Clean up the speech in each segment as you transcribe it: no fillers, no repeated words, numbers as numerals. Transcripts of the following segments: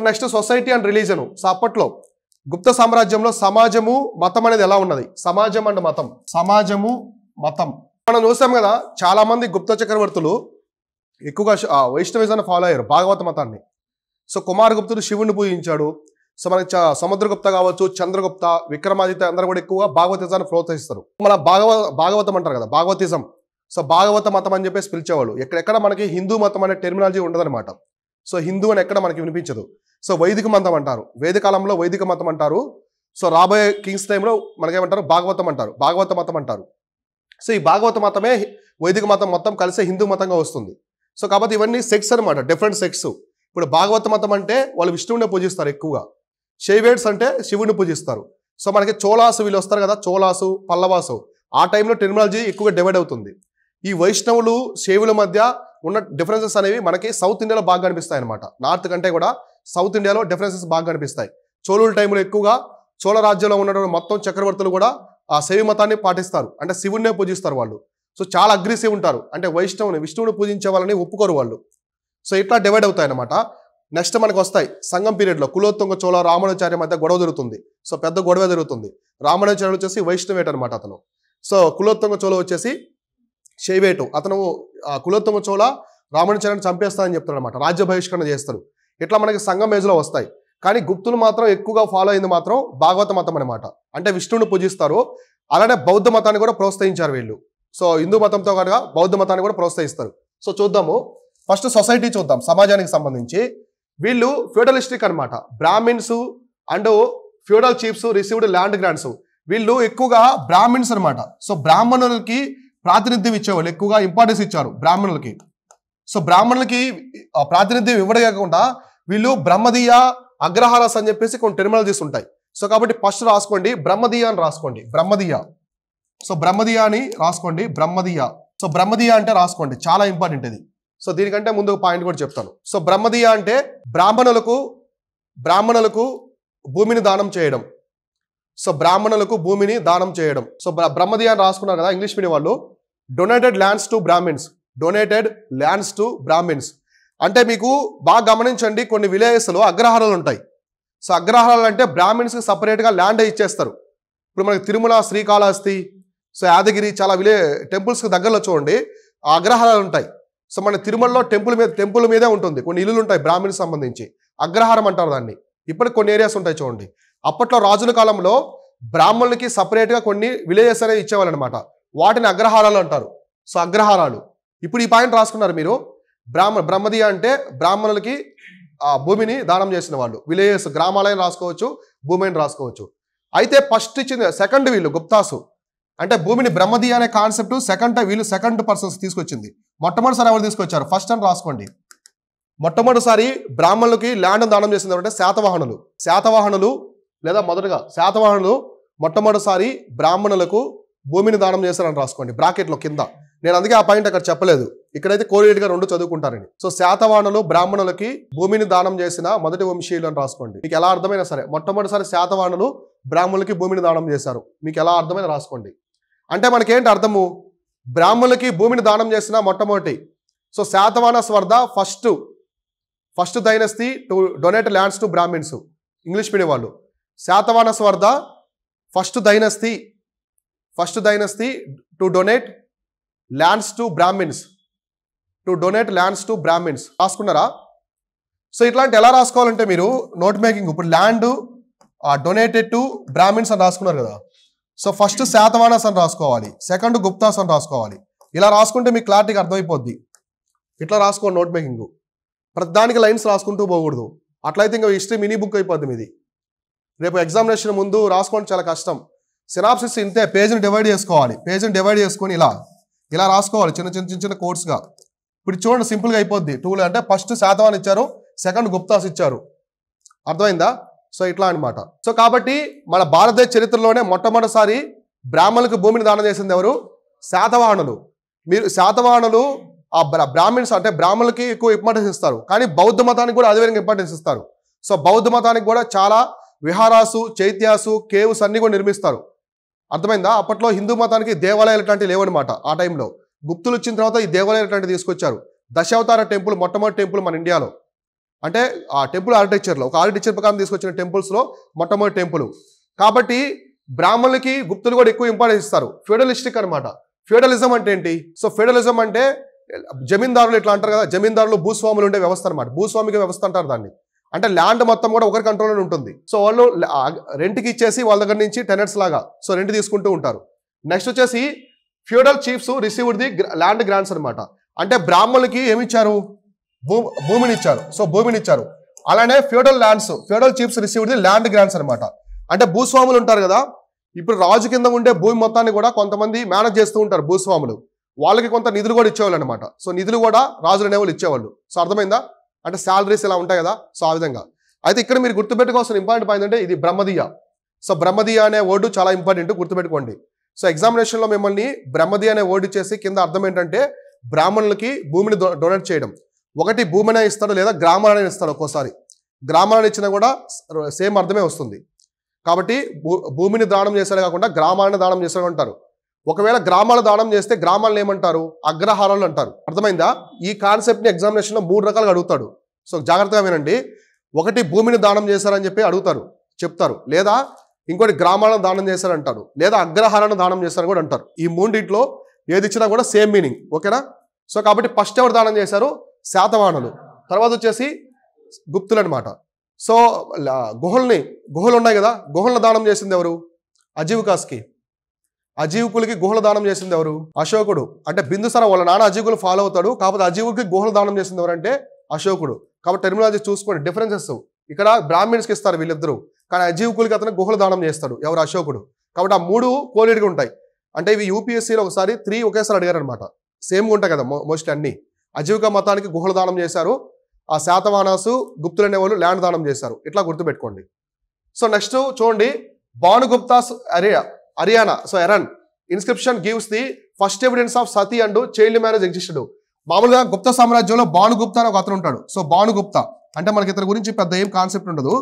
Next society and religion. So అప్పట్లో గుప్త సామ్రాజ్యంలో సమాజము మతం అనేది ఎలా ఉన్నది? సమాజం అండ్ మతం, సమాజము మతం. మనం చూసాం కదా, చాలా మంది గుప్త చక్రవర్తులు ఎక్కువగా వైష్ణవిజాన్ని ఫాలో అయ్యారు, భాగవత మతాన్ని. సో కుమారగుప్తుడు శివుణ్ణి పూజించాడు. సో మనకి సముద్రగుప్త కావచ్చు, చంద్రగుప్త, విక్రమాదిత్య అందరూ కూడా ఎక్కువగా భాగవతిజాన్ని ప్రోత్సహిస్తారు. మన భాగవతం అంటారు కదా, భాగవతిజం. సో భాగవత మతం అని చెప్పేసి పిలిచేవాళ్ళు. ఎక్కడెక్కడ మనకి హిందూ మతం అనే టెర్మినాలజీ ఉండదన్నమాట. సో హిందూ అని ఎక్కడ మనకి వినిపించదు. సో వైదిక మతం అంటారు, వేదకాలంలో వైదిక మతం అంటారు. సో రాబోయే కింగ్స్ టైంలో మనకేమంటారు, భాగవతం అంటారు, భాగవత మతం అంటారు. సో ఈ భాగవత మతమే వైదిక మతం మొత్తం కలిసే హిందూ మతంగా వస్తుంది. సో కాబట్టి ఇవన్నీ సెక్స్ అనమాట, డిఫరెంట్ సెక్స్. ఇప్పుడు భాగవత మతం అంటే వాళ్ళు విష్ణువునే పూజిస్తారు ఎక్కువగా. శైవేట్స్ అంటే శివుని పూజిస్తారు. సో మనకి చోళాసు వీళ్ళు వస్తారు కదా, చోళాసు, పల్లవాసు, ఆ టైంలో టెర్మినాలజీ ఎక్కువగా డివైడ్ అవుతుంది. ఈ వైష్ణవులు శైవుల మధ్య ఉన్న డిఫరెన్సెస్ అనేవి మనకి సౌత్ ఇండియాలో బాగా కనిపిస్తాయి అనమాట. నార్త్ కంటే కూడా సౌత్ ఇండియాలో డిఫరెన్సెస్ బాగా కనిపిస్తాయి. చోళుల టైంలో ఎక్కువగా చోళ రాజ్యంలో ఉన్నటువంటి మొత్తం చక్రవర్తులు కూడా ఆ శైవ మతాన్ని పాటిస్తారు, అంటే శివుడినే పూజిస్తారు వాళ్ళు. సో చాలా అగ్రెసివ్ ఉంటారు, అంటే విష్ణువుని పూజించే వాళ్ళని ఒప్పుకోరు వాళ్ళు. సో ఇట్లా డివైడ్ అవుతాయి అనమాట. నెక్స్ట్ మనకు వస్తాయి సంగం పీరియడ్లో కులోత్తుంగ చోళ రామానుజాచార్య మధ్య గొడవ జరుగుతుంది. సో పెద్ద గొడవ జరుగుతుంది. రామానుజాచార్యుడు వచ్చేసి వైష్ణవేట్ అనమాట అతను. సో కులోత్తుంగ చోళ వచ్చేసి శైవేటు. అతను కులోత్తుంగ చోళ రామానుజాచార్యుని చంపేస్తానని చెప్తాడు అనమాట, రాజ్య బహిష్కరణ చేస్తాడు. ఇట్లా మనకి సంగం ఏజ్లో వస్తాయి. కానీ గుప్తులు మాత్రం ఎక్కువగా ఫాలో అయింది మాత్రం భాగవత మతం అనమాట, అంటే విష్ణువుని పూజిస్తారు. అలానే బౌద్ధ మతాన్ని కూడా ప్రోత్సహించారు వీళ్ళు. సో హిందూ మతంతో కనుక బౌద్ధ మతాన్ని కూడా ప్రోత్సహిస్తారు. సో చూద్దాము, ఫస్ట్ సొసైటీ చూద్దాం. సమాజానికి సంబంధించి వీళ్ళు ఫ్యూడలిస్టిక్ అనమాట. Brahmins and feudal chiefs received land grants. వీళ్ళు ఎక్కువగా బ్రాహ్మిన్స్ అనమాట. సో బ్రాహ్మణులకి ప్రాతినిధ్యం ఇచ్చేవాళ్ళు, ఎక్కువగా ఇంపార్టెన్స్ ఇచ్చారు బ్రాహ్మణులకి. సో బ్రాహ్మణులకి ప్రాతినిధ్యం ఇవ్వడం కాకుండా వీళ్ళు బ్రహ్మదీయ, అగ్రహారస్ అని చెప్పేసి కొన్ని టెర్మినాలజీస్ ఉంటాయి. సో కాబట్టి ఫస్ట్ రాసుకోండి, బ్రహ్మదీయ అని రాసుకోండి, బ్రహ్మదీయ. సో బ్రహ్మదీయ అని రాసుకోండి, బ్రహ్మదీయ. సో బ్రహ్మదీయ అంటే రాసుకోండి, చాలా ఇంపార్టెంట్ ఇది. సో దీనికంటే ముందు పాయింట్ కూడా చెప్తాను. సో బ్రహ్మదీయ అంటే బ్రాహ్మణులకు భూమిని దానం చేయడం. సో బ్రాహ్మణులకు భూమిని దానం చేయడం. సో బ్రహ్మదీయ అని రాసుకున్నారు కదా ఇంగ్లీష్ మీడియం వాళ్ళు. Donated lands to Brahmins, donated lands to Brahmins. అంటే మీకు బాగా గమనించండి, కొన్ని విలేజెస్లో అగ్రహారాలు ఉంటాయి. సో అగ్రహారాలు అంటే బ్రాహ్మిన్స్కి సపరేట్గా ల్యాండ్ ఇచ్చేస్తారు. ఇప్పుడు మనకి తిరుమల, శ్రీకాళహస్తి, సో యాదగిరి, చాలా టెంపుల్స్కి దగ్గరలో చూడండి ఆ అగ్రహారాలు ఉంటాయి. సో మన తిరుమలలో టెంపుల్ మీదే ఉంటుంది, కొన్ని ఇల్లులు ఉంటాయి బ్రాహ్మిన్స్ సంబంధించి, అగ్రహారం అంటారు దాన్ని. ఇప్పటికి కొన్ని ఏరియాస్ ఉంటాయి చూడండి. అప్పట్లో రాజుల కాలంలో బ్రాహ్మణులకి సపరేట్గా కొన్ని విలేజెస్ అనేవి ఇచ్చేవాళ్ళు అనమాట, వాటిని అగ్రహారాలు అంటారు. సో అగ్రహారాలు. ఇప్పుడు ఈ పాయింట్ రాసుకున్నారు మీరు. బ్రహ్మదీయ అంటే బ్రాహ్మణులకి భూమిని దానం చేసిన వాళ్ళు, విలేజెస్, గ్రామాలైన రాసుకోవచ్చు, భూమిని రాసుకోవచ్చు. అయితే ఫస్ట్ ఇచ్చింది సెకండ్ వీళ్ళు గుప్తాసు, అంటే భూమిని బ్రహ్మదీయ అనే కాన్సెప్ట్ వీళ్ళు సెకండ్ పర్సన్స్ తీసుకొచ్చింది. మొట్టమొదటిసారి ఎవరు తీసుకొచ్చారు, ఫస్ట్ అని రాసుకోండి. మొట్టమొదటిసారి బ్రాహ్మణులకి ల్యాండ్ దానం చేసింది అంటే శాతవాహనులు లేదా మొదటగా శాతవాహనులు మొట్టమొదటిసారి బ్రాహ్మణులకు భూమిని దానం చేశారని రాసుకోండి బ్రాకెట్లో కింద. నేను అందుకే ఆ పాయింట్ అక్కడ చెప్పలేదు, ఇక్కడైతే కోరియేట్గా రెండు చదువుకుంటారని. సో శాతవాహనులు బ్రాహ్మణులకి భూమిని దానం చేసిన మొదటి వంశీయులు అని రాసుకోండి. మీకు ఎలా అర్థమైనా సరే, మొట్టమొదటిసారి శాతవాహనులు బ్రాహ్మణులకి భూమిని దానం చేశారు, మీకు ఎలా అర్థమైనా రాసుకోండి. అంటే మనకేంటి అర్థము, బ్రాహ్మణులకి భూమిని దానం చేసిన మొట్టమొదటి. సో శాతవాహన స్వర్ధ first dynasty to donate lands to brahmins, English medium వాళ్ళు. శాతవాహన స్వర్ధ first dynasty to donate lands to brahmins, రాసుకున్నారా? సో ఇట్లాంటి ఎలా రాసుకోవాలంటే మీరు నోట్ మేకింగ్, ఇప్పుడు ల్యాండ్ డొనేటెడ్ టు బ్రాహ్మిన్స్ అని రాసుకున్నారు కదా. సో ఫస్ట్ శాతవాహనస్ అని రాసుకోవాలి, సెకండ్ గుప్తాస్ అని రాసుకోవాలి. ఇలా రాసుకుంటే మీకు క్లారిటీగా అర్థమైపోద్ది. ఇట్లా రాసుకోండి నోట్ మేకింగ్. ప్రతిదానికి లైన్స్ రాసుకుంటూ పోకూడదు, అట్లయితే ఇంకా హిస్టరీ మినీ బుక్ అయిపోద్ది మీది. రేపు ఎగ్జామినేషన్ ముందు రాసుకోవడం చాలా కష్టం. సినాప్సిస్ ఇంతే, పేజీని డివైడ్ చేసుకోవాలి. పేజీని డివైడ్ చేసుకొని ఇలా రాసుకోవాలి చిన్న కోర్స్గా. ఇప్పుడు చూడండి సింపుల్గా అయిపోద్ది. అంటే ఫస్ట్ శాతవాహన్ ఇచ్చారు, సెకండ్ గుప్తాస్ ఇచ్చారు, అర్థమైందా? సో ఇట్లా అనమాట. సో కాబట్టి మన భారతదేశ చరిత్రలోనే మొట్టమొదటిసారి బ్రాహ్మణులకు భూమిని దానం చేసింది ఎవరు? శాతవాహనులు. శాతవాహనులు బ్రాహ్మిన్స్ అంటే బ్రాహ్మణులకి ఎక్కువ ఇంపార్టెన్స్ ఇస్తారు, కానీ బౌద్ధ మతానికి కూడా అదే విధంగా ఇంపార్టెన్స్ ఇస్తారు. సో బౌద్ధ మతానికి కూడా చాలా విహారాసు, చైత్యాసు, కేవ్స్ అన్ని కూడా నిర్మిస్తారు, అర్థమైందా? అప్పట్లో హిందూ మతానికి దేవాలయాలు ఇట్లాంటివి లేవన్నమాట. ఆ టైంలో గుప్తులు వచ్చిన తర్వాత ఈ దేవాలయాలు ఇట్లాంటివి తీసుకొచ్చారు. దశావతార టెంపుల్ మొట్టమొదటి టెంపుల్ మన ఇండియాలో, అంటే ఆ టెంపుల్ ఆర్కిటెక్చర్లో ఒక ఆర్కిటెక్చర్ ప్రకారం తీసుకొచ్చిన టెంపుల్స్లో మొట్టమొదటి టెంపుల్. కాబట్టి బ్రాహ్మణులకి గుప్తులు కూడా ఎక్కువ ఇంపార్టెన్స్ ఇస్తారు. ఫ్యూడలిస్టిక్ అనమాట. ఫ్యూడలిజం అంటే ఏంటి? సో ఫ్యూడలిజం అంటే జమీందారులు ఇట్లా అంటారు కదా, జమీందారులు భూస్వాములు ఉండే వ్యవస్థ అనమాట. భూస్వామిక వ్యవస్థ అంటారు దాన్ని. అంటే ల్యాండ్ మొత్తం కూడా ఒకరి కంట్రోల్లో ఉంటుంది. సో వాళ్ళు రెంట్కి ఇచ్చేసి వాళ్ళ దగ్గర నుంచి టెనెంట్స్ లాగా సో రెంట్ తీసుకుంటూ ఉంటారు. నెక్స్ట్ వచ్చేసి feudal chiefs received the land grants అనమాట. అంటే బ్రాహ్మణులకి ఏమి ఇచ్చారు? భూమిని ఇచ్చారు. సో భూమిని ఇచ్చారు. అలానే feudal chiefs received the land grants అనమాట. అంటే భూస్వాములు ఉంటారు కదా, ఇప్పుడు రాజు కింద ఉండే భూమి మొత్తాన్ని కూడా కొంతమంది మేనేజ్ చేస్తూ ఉంటారు భూస్వాములు. వాళ్ళకి కొంత నిధులు కూడా ఇచ్చేవాళ్ళు అనమాట. సో నిధులు కూడా రాజులు అనేవాళ్ళు ఇచ్చేవాళ్ళు. సో అర్థమైందా? అంటే శాలరీస్ ఇలా ఉంటాయి కదా, సో ఆ విధంగా. అయితే ఇక్కడ మీరు గుర్తుపెట్టుకోవాల్సిన ఇంపార్టెంట్ పాయింట్ అంటే ఇది బ్రహ్మదీయ. సో బ్రహ్మదీయ అనే వర్డ్ చాలా ఇంపార్టెంట్, గుర్తుపెట్టుకోండి. సో ఎగ్జామినేషన్లో మిమ్మల్ని బ్రహ్మదీయ అనే వర్డ్ ఇచ్చేసి కింద అర్థం ఏంటంటే బ్రాహ్మణులకి భూమిని డొనేట్ చేయడం. ఒకటి భూమినే ఇస్తాడు లేదా గ్రామాలని ఇస్తాడు. ఒక్కోసారి గ్రామాలను ఇచ్చినా కూడా సేమ్ అర్థమే వస్తుంది. కాబట్టి భూమిని దానం చేశాడు కాకుండా గ్రామాలను దానం చేశాడు అంటారు. ఒకవేళ గ్రామాలు దానం చేస్తే గ్రామాలను ఏమంటారు? అగ్రహారాలు అంటారు. అర్థమైందా? ఈ కాన్సెప్ట్ని ఎగ్జామినేషన్లో 3 రకాలుగా అడుగుతాడు. సో జాగ్రత్తగా వినండి. ఒకటి భూమిని దానం చేశారని చెప్పి అడుగుతారు, చెప్తారు. లేదా ఇంకోటి గ్రామాలను దానం చేశారంటారు, లేదా అగ్రహారాలను దానం చేశారని కూడా అంటారు. ఈ మూడింటిలో ఏది ఇచ్చినా కూడా సేమ్ మీనింగ్. ఓకేనా? సో కాబట్టి ఫస్ట్ ఎవరు దానం చేశారు? శాతవాహనులు. తర్వాత వచ్చేసి గుప్తులు అనమాట. సో గుహలు ఉన్నాయి కదా, గుహలను దానం చేసింది ఎవరు? అజీవికాస్కి. అజీవికులకి గుహలు దానం చేసింది ఎవరు? అశోకుడు. అంటే బిందుసార వాళ్ళ నాన్న అజీవుకులు ఫాలో అవుతాడు, కాకపోతే అజీవులకి గుహలు దానం చేసింది ఎవరంటే అశోకుడు. కాబట్టి టెర్మినాలజీ చూసుకోండి, డిఫరెన్సెస్. ఇక్కడ బ్రాహ్మిన్స్కి ఇస్తారు వీళ్ళిద్దరూ, కానీ అజీవికులకి అతను గుహలు దానం చేస్తాడు ఎవరు? అశోకుడు. కాబట్టి ఆ 3 కోలిడ్గా ఉంటాయి. అంటే ఇవి యూపీఎస్సీలో ఒకసారి 3 ఒకేసారి అడిగారు అనమాట. సేమ్గా ఉంటాయి కదా మోస్ట్లీ అన్ని. అజీవిక మతానికి గుహలు దానం చేశారు, ఆ శాతవాహనాసు గుప్తులు అనే వాళ్ళు ల్యాండ్ దానం చేశారు. ఇట్లా గుర్తుపెట్టుకోండి. సో నెక్స్ట్ చూడండి, Bhanugupta's Haryana. So Eran inscription gives the first evidence of sati and child marriage existed. మామూలుగా గుప్త సామ్రాజ్యంలో భానుగుప్త అని ఒక అతను ఉంటాడు. సో భానుగుప్త అంటే మనకి ఇతని గురించి పెద్ద ఏం కాన్సెప్ట్ ఉండదు.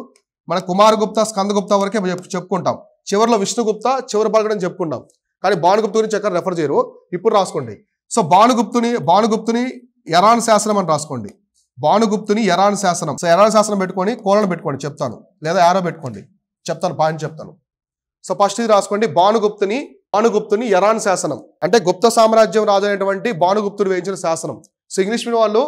మన కుమారగుప్త, స్కందగుప్త వరకే చెప్పుకుంటాం. చివరిలో విష్ణుగుప్త చివరి పలకడం చెప్పుకుంటాం. కానీ భానుగుప్త గురించి ఎక్కడ రెఫర్ చేయరు. ఇప్పుడు రాసుకోండి. సో భానుగుప్తుని ఎరాన్ శాసనం అని రాసుకోండి. భానుగుప్తుని ఎరాన్ శాసనం. సో ఎరాన్ శాసనం పెట్టుకొని కోలను పెట్టుకోండి, చెప్తాను. లేదా యారో పెట్టుకోండి, చెప్తాను, పాయింట్ చెప్తాను. సో ఫస్ట్ ఇది రాసుకోండి, భానుగుప్తుని ఎరాన్ శాసనం. అంటే గుప్త సామ్రాజ్యం రాజు అయినటువంటి భానుగుప్తుడు వేయించిన శాసనం. సో ఇంగ్లీష్ మీడియం వాళ్ళు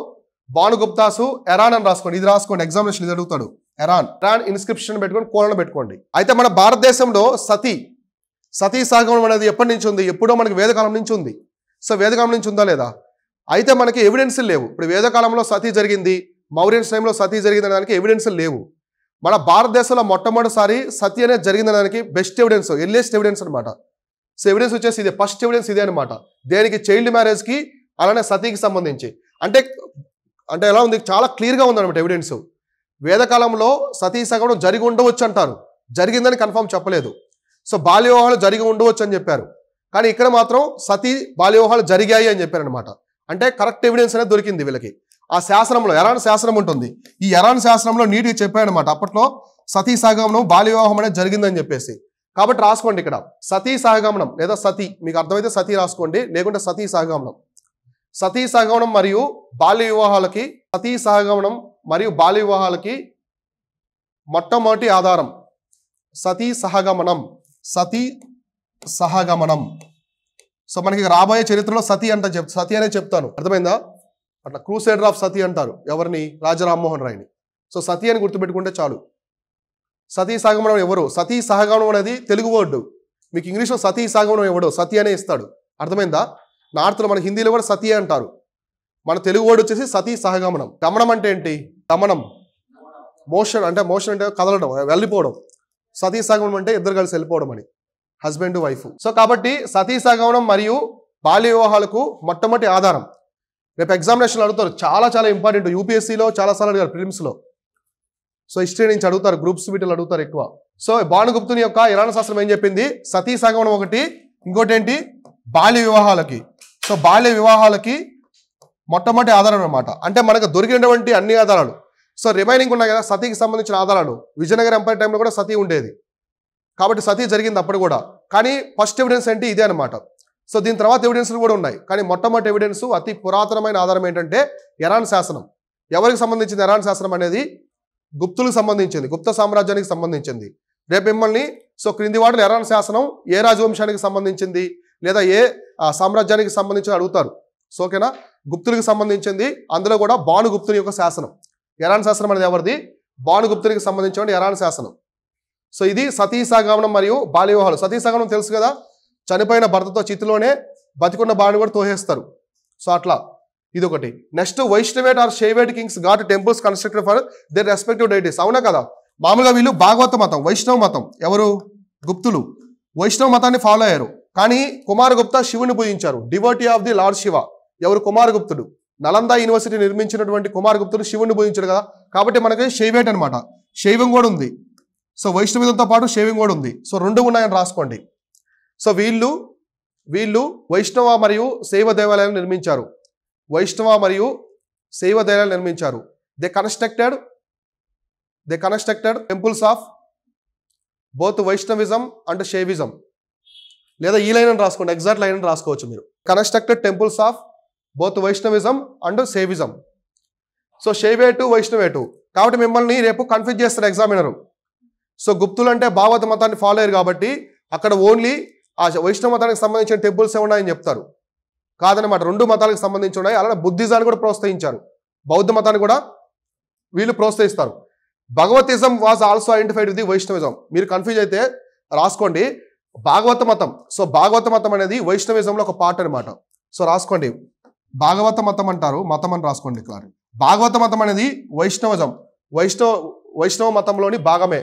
భానుగుప్తాసు ఎరాన్ అని రాసుకోండి. ఇది రాసుకోండి, ఎగ్జామినేషన్ ఇది అడుగుతాడు. ఎరాన్ ఇన్స్క్రిప్షన్ పెట్టుకొని కోలను పెట్టుకోండి. అయితే మన భారతదేశంలో సతీ సహగమనం అనేది ఎప్పటి నుంచి ఉంది? ఎప్పుడో మనకి వేదకాలం నుంచి ఉంది. సో వేదకాలం నుంచి ఉందా లేదా? అయితే మనకి ఎవిడెన్స్ లేవు. ఇప్పుడు వేదకాలంలో సతీ జరిగింది, మౌర్యన్స్ టైంలో సతీ జరిగింది అనడానికి ఎవిడెన్స్ లేవు. మన భారతదేశంలో మొట్టమొదటిసారి సతీ అనేది జరిగిందనడానికి బెస్ట్ ఎవిడెన్స్, ఎర్లియస్ట్ ఎవిడెన్స్ అనమాట. సో ఎవిడెన్స్ వచ్చేసి ఇదే, ఫస్ట్ ఎవిడెన్స్ ఇదే అనమాట. దేనికి? చైల్డ్ మ్యారేజ్కి, అలానే సతీకి సంబంధించి. అంటే ఎలా ఉంది? చాలా క్లియర్గా ఉందన్నమాట ఎవిడెన్స్. వేదకాలంలో సతీ సగమనం జరిగి ఉండవచ్చు అంటారు, జరిగిందని కన్ఫర్మ్ చెప్పలేదు. సో బాల్య వివాహాలు జరిగి ఉండవచ్చు అని చెప్పారు, కానీ ఇక్కడ మాత్రం సతీ బాల్య వివాహాలు జరిగాయి అని చెప్పారనమాట. అంటే కరెక్ట్ ఎవిడెన్స్ అనేది దొరికింది వీళ్ళకి. ఆ శాసనంలో ఎరాన్ శాసనం ఉంటుంది. ఈ ఎరాన్ శాసనంలో నీట్గా చెప్పాడనమాట, అప్పట్లో సతీ సహగమనం బాల్య వివాహం అనేది జరిగిందని చెప్పేసి. కాబట్టి రాసుకోండి ఇక్కడ సతీ సహగమనం లేదా సతీ, మీకు అర్థమైతే సతీ రాసుకోండి, లేకుంటే సతీ సహగమనం. సతీ సహగమనం మరియు బాల్య వివాహాలకి, సతీ సహగమనం మరియు బాల్య వివాహాలకి మొట్టమొదటి ఆధారం సతీ సహగమనం. సో మనకి రాబోయే చరిత్రలో సతీ అనే చెప్తాను, అర్థమైందా? అట్లా క్రూసేడర్ ఆఫ్ సతీ అంటారు ఎవరిని? రాజా రామ్మోహన్ రాయ్ని. సో సతీ అని గుర్తుపెట్టుకుంటే చాలు. సతీ సహగమనం ఎవరు? సతీ సహగమనం అనేది తెలుగు వర్డు. మీకు ఇంగ్లీష్లో సతీ సహగమనం ఎవడు? సతీ అనే ఇస్తాడు, అర్థమైందా? నార్త్లో మన హిందీలో కూడా సతీ అంటారు. మన తెలుగు వర్డ్ వచ్చేసి సతీ సహగమనం. గమనం అంటే ఏంటి? గమనం, మోషన్ అంటే కదలడం, వెళ్ళిపోవడం. సతీ సహగమనం అంటే ఇద్దరు కలిసి వెళ్ళిపోవడం అని, హస్బెండ్ వైఫ్. సో కాబట్టి సతీ సహగమనం మరియు బాల్య వివాహాలకు మొట్టమొదటి ఆధారం. రేపు ఎగ్జామినేషన్లు అడుగుతారు, చాలా చాలా ఇంపార్టెంట్. యూపీఎస్సీలో చాలాసార్లు అడిగారు, ప్రిలిమ్స్లో. సో హిస్టరీ నుంచి అడుగుతారు, గ్రూప్స్ వీటిలో అడుగుతారు ఎక్కువ. సో భానుగుప్తుని యొక్క ఇరాన్ శాస్త్రం ఏం చెప్పింది? సతీ సహగమనం ఒకటి, ఇంకోటి ఏంటి? బాల్య వివాహాలకి. సో బాల్య వివాహాలకి మొట్టమొదటి ఆధారం అనమాట. అంటే మనకు దొరికినటువంటి అన్ని ఆధారాలు. సో రిమైనింగ్ ఉన్నాయి కదా సతీకి సంబంధించిన ఆధారాలు, విజయనగర ఎంపైర్ టైంలో కూడా సతీ ఉండేది, కాబట్టి సతీ జరిగింది అప్పుడు కూడా. కానీ ఫస్ట్ ఎవిడెన్స్ ఏంటి? ఇదే అనమాట. సో దీని తర్వాత ఎవిడెన్స్లు కూడా ఉన్నాయి, కానీ మొట్టమొదటి ఎవిడెన్స్, అతి పురాతనమైన ఆధారం ఏంటంటే ఎరాన్ శాసనం. ఎవరికి సంబంధించింది ఎరాన్ శాసనం అనేది? గుప్తులకు సంబంధించింది, గుప్త సామ్రాజ్యానికి సంబంధించింది. రేపు మిమ్మల్ని క్రింది వాటిలో ఎరాన్ శాసనం ఏ రాజవంశానికి సంబంధించింది లేదా ఏ సామ్రాజ్యానికి సంబంధించి అడుగుతారు. ఓకేనా? గుప్తులకు సంబంధించింది. అందులో కూడా భానుగుప్తుని యొక్క శాసనం. ఎరాన్ శాసనం అనేది ఎవరిది? భానుగుప్తునికి సంబంధించిన ఎరాన్ శాసనం. ఇది సతీసాగమనం మరియు బాల్య వివాహాలు. సతీసాగమనం తెలుసు కదా, చనిపోయిన భర్తతో చితిలోనే బతికున్న బాణి కూడా తోహేస్తారు. అట్లా ఇది ఒకటి. Next, Vaishnavite or Shaivite kings got temples constructed for their respective deities. అవునా కదా? మామూలుగా వీళ్ళు భాగవత మతం, వైష్ణవ మతం, ఎవరు? గుప్తులు వైష్ణవ మతాన్ని ఫాలో అయ్యారు. కానీ కుమారగుప్త శివుని పూజించారు. Devotee of the lord Shiva. ఎవరు? కుమారగుప్తుడు. నలంద యూనివర్సిటీ నిర్మించినటువంటి కుమారగుప్తుడు శివుని పూజించాడు కదా, కాబట్టి మనకి షైవేట్ అనమాట. శైవం కూడా ఉంది. వైష్ణవితంతో పాటు శైవం కూడా ఉంది. రెండు ఉన్నాయని రాసుకోండి. వీళ్ళు వైష్ణవ మరియు శైవ దేవాలయాలను నిర్మించారు. వైష్ణవ మరియు శైవ దేవాలయాలు నిర్మించారు. They constructed temples of both Vaishnavism and Shaivism. లేదా ఈ లైన్ అని రాసుకోండి, ఎగ్జాక్ట్ లైన్ అని రాసుకోవచ్చు మీరు. Constructed temples of both Vaishnavism and Shaivism. Shaivite Vaishnavite. కాబట్టి మిమ్మల్ని రేపు కన్ఫ్యూజ్ చేస్తారు ఎగ్జామినరు. గుప్తులు అంటే భాగవత మతాన్ని ఫాలో అయ్యారు కాబట్టి అక్కడ ఓన్లీ ఆ వైష్ణవ మతానికి సంబంధించిన టెంపుల్స్ ఉన్నాయని చెప్తారు. కాదనమాట, రెండు మతాలకు సంబంధించి ఉన్నాయి. అలానే బుద్ధిజాన్ని కూడా ప్రోత్సహించారు, బౌద్ధ మతాన్ని కూడా వీళ్ళు ప్రోత్సహిస్తారు. Bhagavatism was also identified with the Vaishnavism. మీరు కన్ఫ్యూజ్ అయితే రాసుకోండి భాగవత మతం. భాగవత మతం అనేది వైష్ణవిజంలో ఒక పార్ట్ అనమాట. రాసుకోండి, భాగవత మతం అంటారు, మతం అని రాసుకోండి. ఇక్కడ భాగవత మతం అనేది వైష్ణవిజం, వైష్ణవ మతంలోని భాగమే